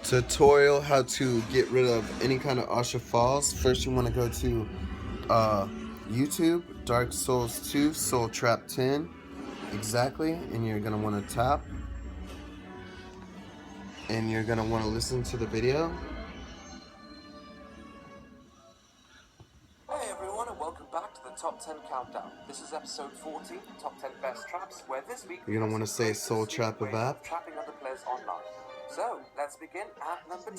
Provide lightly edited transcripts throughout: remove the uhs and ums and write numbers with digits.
Tutorial how to get rid of any kind of Usher Falls. First you want to go to YouTube, Dark Souls 2, Soul Trap 10, exactly, and you're going to want to tap, and you're going to want to listen to the video. Hey everyone, and welcome back to the Top 10 Countdown. This is episode 14, Top 10 Best Traps, where this week You're going to want to say Soul Trap of App. Trapping other players online. So, let's begin at number 10.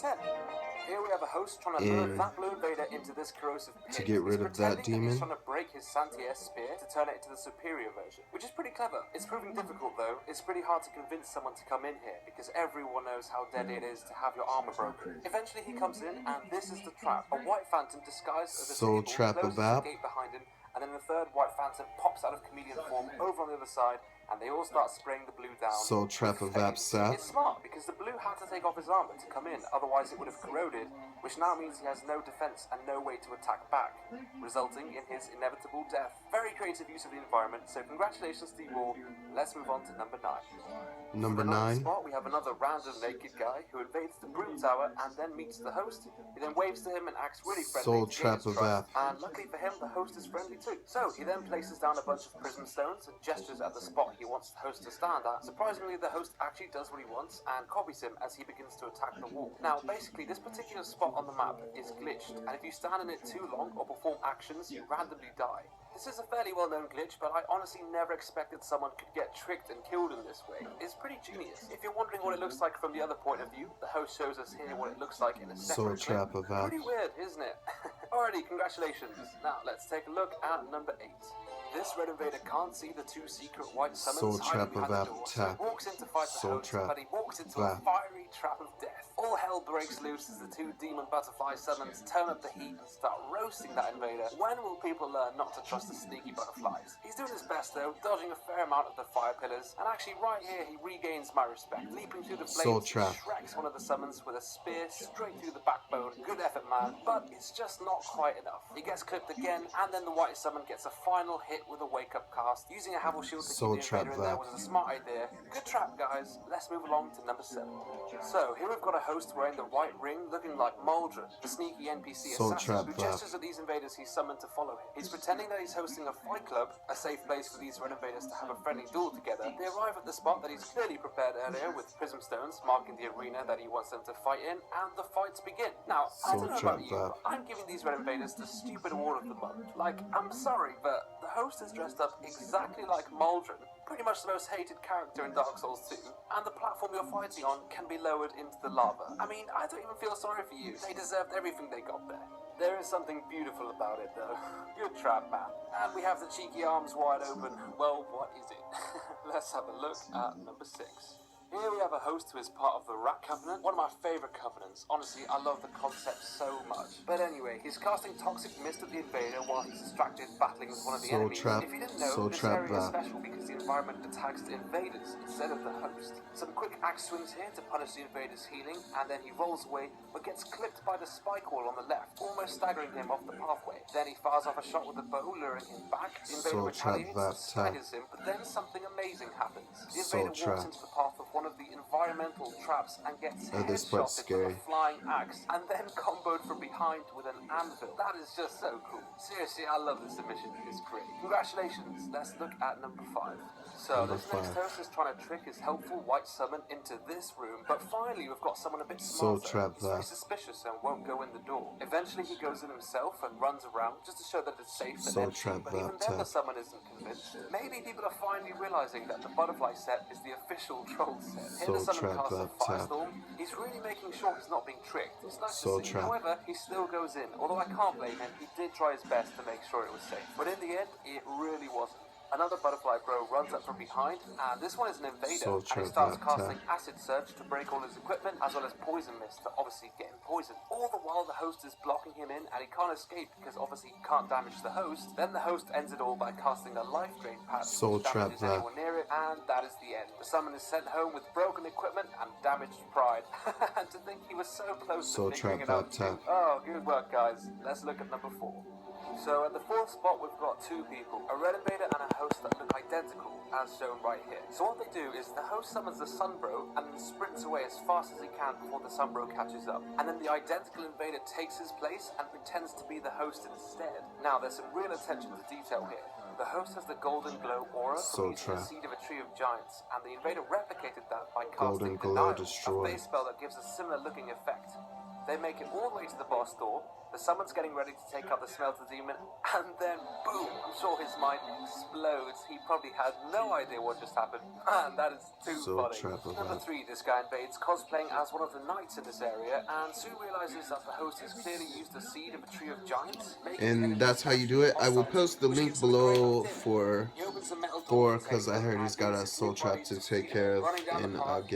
Here we have a host trying to lure that blue invader into this corrosive pit. To get rid of that demon. He's trying to break his Santier spear to turn it into the superior version, which is pretty clever. It's proving difficult though. It's pretty hard to convince someone to come in here because everyone knows how deadly it is to have your armor broken. Eventually he comes in and this is the trap. A white phantom disguised as a Soul Trap of App. gate behind him, and then the third white phantom pops out of chameleon form over on the other side, and they all start spraying the blue down. Soul Trap of App Sap. It's smart because the blue had to take off his armor to come in, otherwise it would have corroded, which now means he has no defense and no way to attack back, resulting in his inevitable death. Very creative use of the environment, so congratulations to you all. Let's move on to number 9. Number 9. Spot, we have another random naked guy who invades the broom tower and then meets the host. He then waves to him and acts really friendly. Soul Trap of App. And luckily for him, the host is friendly too. So he then places down a bunch of prism stones and gestures at the spot he wants the host to stand at. Surprisingly, the host actually does what he wants and copies him as he begins to attack the wall. Now, basically, this particular spot on the map is glitched, and if you stand in it too long or perform actions, you randomly die. This is a fairly well-known glitch, but I honestly never expected someone could get tricked and killed in this way. It's pretty genius. If you're wondering what it looks like from the other point of view, the host shows us here what it looks like in a Soul separate Trap clip. of App. Pretty weird, isn't it? Alrighty, congratulations. Now, let's take a look at number 8. This red invader can't see the two secret white summons Soul Trap of App so he walks in to fight the host, but he walks into a fiery trap of death. All hell breaks loose as the two demon butterfly summons turn up the heat and start roasting that invader. When will people learn not to trust the sneaky butterflies? He's doing his best though, dodging a fair amount of the fire pillars, and actually right here he regains my respect. Leaping through the flames, he shreks one of the summons with a spear straight through the backbone. Good effort, man, but it's just not quite enough. He gets clipped again, and then the white summon gets a final hit with a wake-up cast. Using a Havel shield to keep the invader in there was a smart idea. Good trap, guys. Let's move along to number 7. So, here we've got a host wearing the white ring, looking like Maldron, the sneaky NPC assassin who gestures at these invaders he's summoned to follow him. He's pretending that he's hosting a fight club, a safe place for these red invaders to have a friendly duel together. They arrive at the spot that he's clearly prepared earlier with prism stones marking the arena that he wants them to fight in, and the fights begin. Now, I don't know about you, but I'm giving these red invaders the stupid award of the month. Like, I'm sorry, but the host is dressed up exactly like Maldron, pretty much the most hated character in Dark Souls 2, and the platform you're fighting on can be lowered into the lava. I mean, I don't even feel sorry for you. They deserved everything they got there. There is something beautiful about it, though. Good trap, man. And we have the cheeky arms wide open. Well, what is it? Let's have a look at number 6. Here we have a host who is part of the Rat Covenant, one of my favourite covenants. Honestly, I love the concept so much. But anyway, he's casting Toxic Mist at the invader while he's distracted battling with one of the enemies. If you didn't know, this area is special because the environment attacks the invaders instead of the host. Some quick axe swings here to punish the invader's healing, and then he rolls away but gets clipped by the spike wall on the left, almost staggering him off the pathway. Then he fires off a shot with the bow, luring him back. The invader retaliates and staggers him, but then something amazing happens. The invader walks into the path of one of the environmental traps and gets headshotted with a flying axe and then comboed from behind with an anvil. That is just so cool. Seriously, I love this submission. It's great. Congratulations. Let's look at number 5. So this next host is trying to trick his helpful white summon into this room, but finally we've got someone a bit smarter. He's very suspicious and won't go in the door. Eventually he goes in himself and runs around just to show that it's safe and empty, but even then the summon isn't convinced. Maybe people are finally realizing that the butterfly set is the official troll set. Here the summon casts a firestorm. He's really making sure he's not being tricked. It's nice to see. However, he still goes in. Although I can't blame him, he did try his best to make sure it was safe. But in the end, it really wasn't. Another butterfly bro runs up from behind, and this one is an invader, and he starts casting Acid Surge to break all his equipment, as well as Poison Mist to obviously get him poisoned. All the while the host is blocking him in, and he can't escape because obviously he can't damage the host. Then the host ends it all by casting a Life Drain patch, which damages anyone near it, and that is the end. The summon is sent home with broken equipment and damaged pride. And to think he was so close to figuring it out too. Oh, good work guys. Let's look at number 4. So at the fourth spot we've got two people, a red invader and a host that look identical, as shown right here. So what they do is the host summons the Sunbro and then sprints away as fast as he can before the Sunbro catches up. And then the identical invader takes his place and pretends to be the host instead. Now there's some real attention to detail here. The host has the golden glow aura from using the seed of a tree of giants, and the invader replicated that by casting Denial, a phase spell that gives a similar looking effect. They make it all the way to the boss door, the summon's getting ready to take out the Smelter Demon, and then boom! I'm sure his mind explodes. He probably had no idea what just happened. Man, that is too funny. Number 3, this guy invades, cosplaying as one of the knights in this area, and soon realizes that the host has clearly used the seed of a tree of giants. And that's how you do it. I will post the link below for because I heard he's got a soul trap to take care of, and I'll get